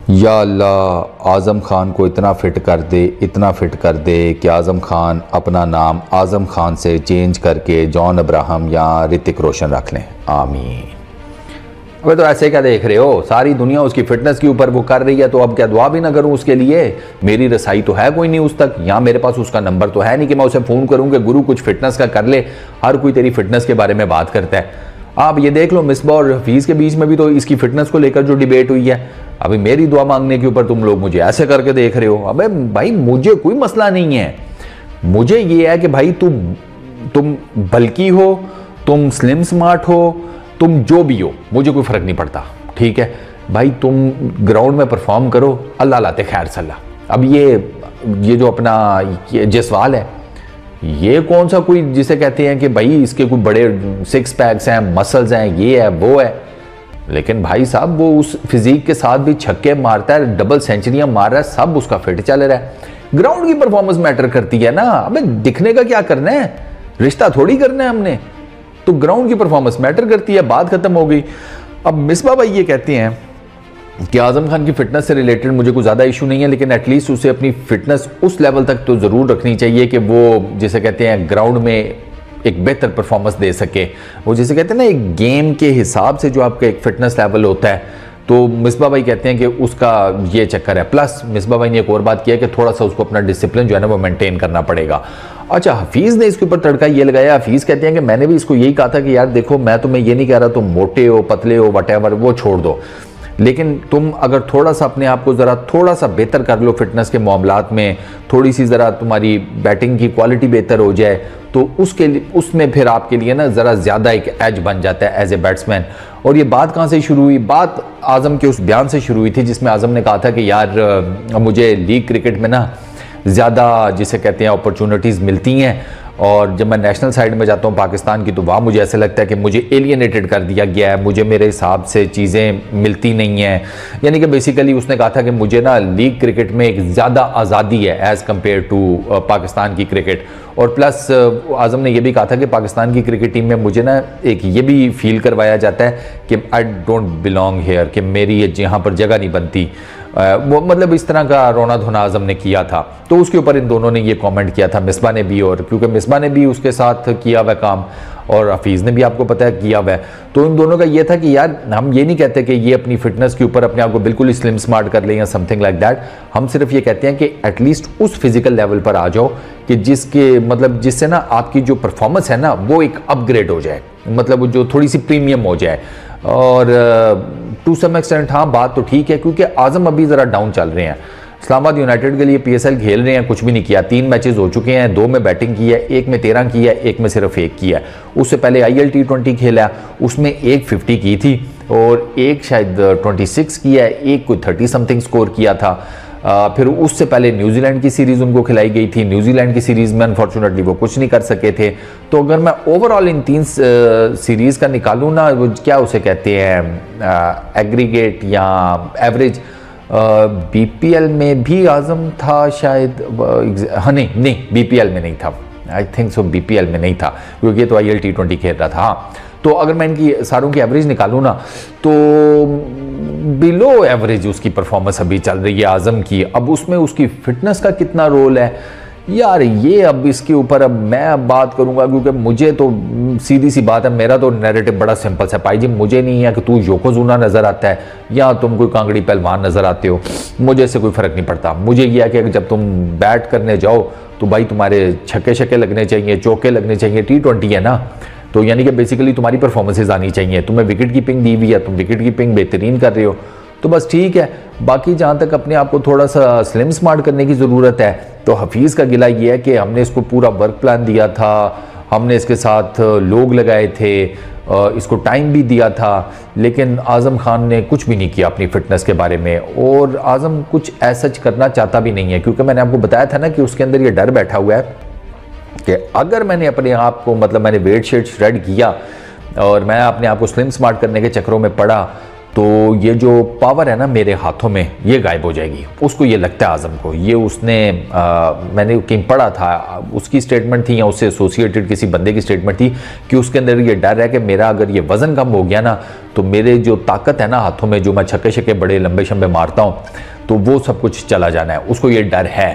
या अल्लाह आज़म ख़ान को इतना फ़िट कर दे, इतना फ़िट कर दे कि आज़म ख़ान अपना नाम आज़म ख़ान से चेंज करके जॉन अब्राहम या ऋतिक रोशन रख लें, आमीन। अबे तो ऐसे क्या देख रहे हो, सारी दुनिया उसकी फ़िटनेस के ऊपर वो कर रही है, तो अब क्या दुआ भी ना करूं उसके लिए? मेरी रसाई तो है कोई नहीं उस तक, यहाँ मेरे पास उसका नंबर तो है नहीं कि मैं उसे फ़ोन करूँ कि गुरु कुछ फ़िटनेस का कर ले। हर कोई तेरी फ़िटनेस के बारे में बात करता है। आप ये देख लो, मिसबा और हफीज़ के बीच में भी तो इसकी फ़िटनेस को लेकर जो डिबेट हुई है, अभी मेरी दुआ मांगने के ऊपर तुम लोग मुझे ऐसे करके देख रहे हो। अबे भाई मुझे कोई मसला नहीं है, मुझे ये है कि भाई तुम बल्कि हो, तुम स्लिम स्मार्ट हो, तुम जो भी हो, मुझे कोई फ़र्क नहीं पड़ता, ठीक है भाई। तुम ग्राउंड में परफॉर्म करो, अल्लाह लाते खैर सल्ला। अब ये जो अपना ये सवाल है, ये कौन सा कोई जिसे कहते हैं कि भाई इसके कोई बड़े सिक्स पैक्स हैं, मसल्स हैं, ये है वो है, लेकिन भाई साहब वो उस फिजिक के साथ भी छक्के मारता है, डबल सेंचुरियां मार रहा है, सब उसका फिट चल रहा है। ग्राउंड की परफॉर्मेंस मैटर करती है ना। अबे दिखने का क्या करना है, रिश्ता थोड़ी करना है हमने, तो ग्राउंड की परफॉर्मेंस मैटर करती है, बात खत्म हो गई। अब मिसबा भाई ये कहते हैं कि आज़म खान की फिटनेस से रिलेटेड मुझे कोई ज़्यादा इशू नहीं है, लेकिन एटलीस्ट उसे अपनी फिटनेस उस लेवल तक तो ज़रूर रखनी चाहिए कि वो जिसे कहते हैं ग्राउंड में एक बेहतर परफॉर्मेंस दे सके। वो जिसे कहते हैं ना, एक गेम के हिसाब से जो आपका एक फिटनेस लेवल होता है, तो मिसबा भाई कहते हैं कि उसका ये चक्कर है। प्लस मिसबा भाई ने एक और बात किया कि थोड़ा सा उसको अपना डिसिप्लिन जो है ना वो मेंटेन करना पड़ेगा। अच्छा, हफीज़ ने इसके ऊपर तड़का ये लगाया। हफीज़ कहते हैं कि मैंने भी इसको यही कहा था कि यार देखो, मैं तुम्हें ये नहीं कह रहा तुम मोटे हो, पतले हो, वटेवर, वो छोड़ दो, लेकिन तुम अगर थोड़ा सा अपने आप को ज़रा थोड़ा सा बेहतर कर लो फिटनेस के मामलात में, थोड़ी सी ज़रा तुम्हारी बैटिंग की क्वालिटी बेहतर हो जाए, तो उसके लिए उसमें फिर आपके लिए ना ज़रा ज़्यादा एक एज बन जाता है एज ए बैट्समैन। और ये बात कहाँ से शुरू हुई? बात आज़म के उस बयान से शुरू हुई थी जिसमें आज़म ने कहा था कि यार मुझे लीग क्रिकेट में ना ज़्यादा जिसे कहते हैं अपॉर्चुनिटीज़ मिलती हैं, और जब मैं नेशनल साइड में जाता हूँ पाकिस्तान की, तो वहाँ मुझे ऐसा लगता है कि मुझे एलियनेटेड कर दिया गया है, मुझे मेरे हिसाब से चीज़ें मिलती नहीं हैं। यानी कि बेसिकली उसने कहा था कि मुझे ना लीग क्रिकेट में एक ज़्यादा आज़ादी है एज़ कम्पेयर टू पाकिस्तान की क्रिकेट। और प्लस आज़म ने यह भी कहा था कि पाकिस्तान की क्रिकेट टीम में मुझे ना एक ये भी फील करवाया जाता है कि आई डोंट बिलोंग हेयर, कि मेरी यहाँ पर जगह नहीं बनती। वो मतलब इस तरह का रोना धोना आज़म ने किया था। तो उसके ऊपर इन दोनों ने ये कमेंट किया था, मिसबा ने भी, और क्योंकि मिसबा ने भी उसके साथ किया हुआ काम और हफीज़ ने भी आपको पता है किया हुआ है, तो इन दोनों का ये था कि यार हम ये नहीं कहते कि ये अपनी फिटनेस के ऊपर अपने आप को बिल्कुल स्लिम स्मार्ट कर लें या समथिंग लाइक दैट। हम सिर्फ ये कहते हैं कि एटलीस्ट उस फिजिकल लेवल पर आ जाओ कि जिसके मतलब जिससे ना आपकी जो परफॉर्मेंस है ना वो एक अपग्रेड हो जाए, मतलब जो थोड़ी सी प्रीमियम हो जाए। और टू सम एक्सटेंट हाँ बात तो ठीक है, क्योंकि आज़म अभी ज़रा डाउन चल रहे हैं। इस्लामाबाद यूनाइटेड के लिए PSL खेल रहे हैं, कुछ भी नहीं किया। 3 मैचेस हो चुके हैं, 2 में बैटिंग की है, 1 में 13 की है, 1 में सिर्फ 1 की है। उससे पहले IL T20 खेला, उसमें 1 50 की थी और 1 शायद 26 की है, 1 कोई 30 समथिंग स्कोर किया था। फिर उससे पहले न्यूजीलैंड की सीरीज़ उनको खिलाई गई थी, न्यूजीलैंड की सीरीज़ में अनफॉर्चुनेटली वो कुछ नहीं कर सके थे। तो अगर मैं ओवरऑल इन 3 सीरीज़ का निकालूँ ना, वो क्या उसे कहते हैं एग्रीगेट या एवरेज, BPL में भी आज़म था शायद, हाँ नहीं BPL में नहीं था, आई थिंक सो BPL में नहीं था, क्योंकि ये तो IL T20 खेल रहा था। हाँ, तो अगर मैं इनकी सारों की एवरेज निकालूँ ना, तो बिलो एवरेज उसकी परफॉर्मेंस अभी चल रही है आज़म की। अब उसमें उसकी फिटनेस का कितना रोल है यार, ये अब इसके ऊपर अब मैं अब बात करूंगा, क्योंकि मुझे तो सीधी सी बात है, मेरा तो नैरेटिव बड़ा सिंपल है भाई जी। मुझे नहीं है कि तू योकोजुना नज़र आता है या तुम कोई कांगड़ी पहलवान नज़र आते हो, मुझे इससे कोई फ़र्क नहीं पड़ता। मुझे यह है कि जब तुम बैट करने जाओ तो भाई तुम्हारे छक्के लगने चाहिए, चौके लगने चाहिए। T20 है ना, तो यानी कि बेसिकली तुम्हारी परफॉर्मेंसेज आनी चाहिए। तुम्हें विकेट कीपिंग दी हुई है, तुम विकेट कीपिंग बेहतरीन कर रहे हो, तो बस ठीक है। बाकी जहाँ तक अपने आप को थोड़ा सा स्लिम स्मार्ट करने की ज़रूरत है, तो हफीज़ का गिला ये है कि हमने इसको पूरा वर्क प्लान दिया था, हमने इसके साथ लोग लगाए थे, इसको टाइम भी दिया था, लेकिन आज़म खान ने कुछ भी नहीं किया अपनी फ़िटनेस के बारे में। और आज़म कुछ ऐसा करना चाहता भी नहीं है, क्योंकि मैंने आपको बताया था ना कि उसके अंदर ये डर बैठा हुआ है कि अगर मैंने अपने आप को मतलब मैंने वेट शेट श्रेड किया और मैं अपने आप को स्लिम स्मार्ट करने के चक्करों में पड़ा, तो ये जो पावर है ना मेरे हाथों में, ये गायब हो जाएगी। उसको ये लगता है आज़म को, ये उसने मैंने कहीं पढ़ा था, उसकी स्टेटमेंट थी या उससे एसोसिएटेड किसी बंदे की स्टेटमेंट थी कि उसके अंदर ये डर है कि मेरा अगर ये वज़न कम हो गया ना, तो मेरे जो ताकत है ना हाथों में, जो मैं छक्के शक्के बड़े लंबे शंबे मारता हूँ, तो वो सब कुछ चला जाना है। उसको ये डर है।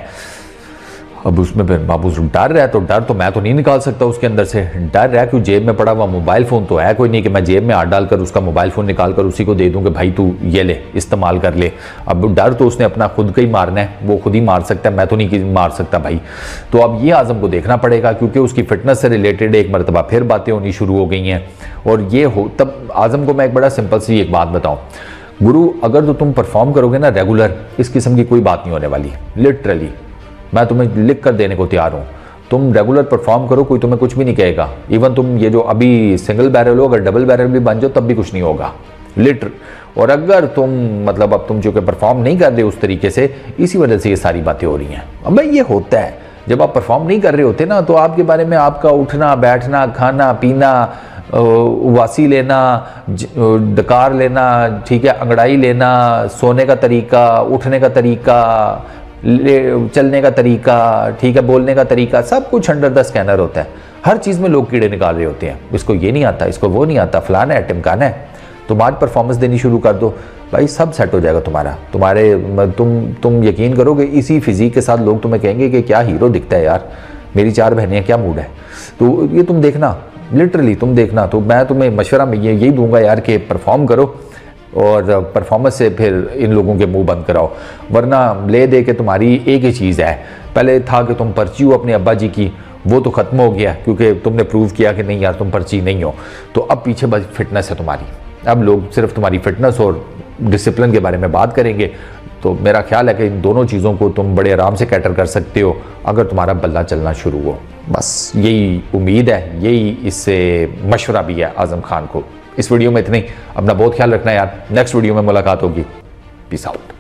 अब उसमें फिर बाबू डर रहा है, तो डर तो मैं तो नहीं निकाल सकता उसके अंदर से। डर रहा है कि जेब में पड़ा हुआ मोबाइल फ़ोन तो है कोई नहीं कि मैं जेब में हाथ डालकर उसका मोबाइल फ़ोन निकाल कर उसी को दे दूँ कि भाई तू ये ले, इस्तेमाल कर ले। अब डर तो उसने अपना खुद का ही मारना है, वो खुद ही मार सकता है, मैं तो नहीं मार सकता भाई। तो अब ये आज़म को देखना पड़ेगा, क्योंकि उसकी फ़िटनेस से रिलेटेड एक मरतबा फिर बातें होनी शुरू हो गई हैं। और ये हो तब आज़म को मैं एक बड़ा सिंपल सी एक बात बताऊँ, गुरु अगर तो तुम परफॉर्म करोगे ना रेगुलर, इस किस्म की कोई बात नहीं होने वाली। लिटरली मैं तुम्हें लिख कर देने को तैयार हूँ। तुम रेगुलर परफॉर्म करो, कोई तुम्हें कुछ भी नहीं कहेगा। इवन तुम ये जो अभी सिंगल बैरल हो, अगर डबल बैरल भी बन जाओ तब भी कुछ नहीं होगा लिटर। और अगर तुम मतलब अब तुम चूँकि परफॉर्म नहीं कर रहे उस तरीके से, इसी वजह से ये सारी बातें हो रही हैं। अब भाई ये होता है, जब आप परफॉर्म नहीं कर रहे होते ना, तो आपके बारे में आपका उठना बैठना, खाना पीना, वासी लेना, डकार लेना, ठीक है, अंगड़ाई लेना, सोने का तरीका, उठने का तरीका, चलने का तरीका, ठीक है, बोलने का तरीका, सब कुछ अंडर द स्कैनर होता है। हर चीज़ में लोग कीड़े निकाल रहे होते हैं। इसको ये नहीं आता, इसको वो नहीं आता, फलाना है टिमकाना है। तुम आज परफॉर्मेंस देनी शुरू कर दो भाई, सब सेट हो जाएगा तुम्हारा। तुम यकीन करोगे इसी फिजिक के साथ लोग तुम्हें कहेंगे कि क्या हीरो दिखता है यार, मेरी 4 बहनें, क्या मूड है। तो ये तुम देखना, लिटरली तुम देखना। तो मैं तुम्हें मशवरा में यही दूंगा यार कि परफॉर्म करो और परफॉर्मेंस से फिर इन लोगों के मुंह बंद कराओ। वरना ले दे के तुम्हारी एक ही चीज़ है, पहले था कि तुम पर्ची हो अपने अब्बा जी की, वो तो ख़त्म हो गया क्योंकि तुमने प्रूव किया कि नहीं यार तुम पर्ची नहीं हो। तो अब पीछे बस फिटनेस है तुम्हारी। अब लोग सिर्फ तुम्हारी फिटनेस और डिसिप्लिन के बारे में बात करेंगे। तो मेरा ख्याल है कि इन दोनों चीज़ों को तुम बड़े आराम से कैटर कर सकते हो अगर तुम्हारा बल्ला चलना शुरू हो। बस यही उम्मीद है, यही इससे मशवरा भी है आज़म खान को। इस वीडियो में इतना ही। अपना बहुत ख्याल रखना यार। नेक्स्ट वीडियो में मुलाकात होगी। Peace out.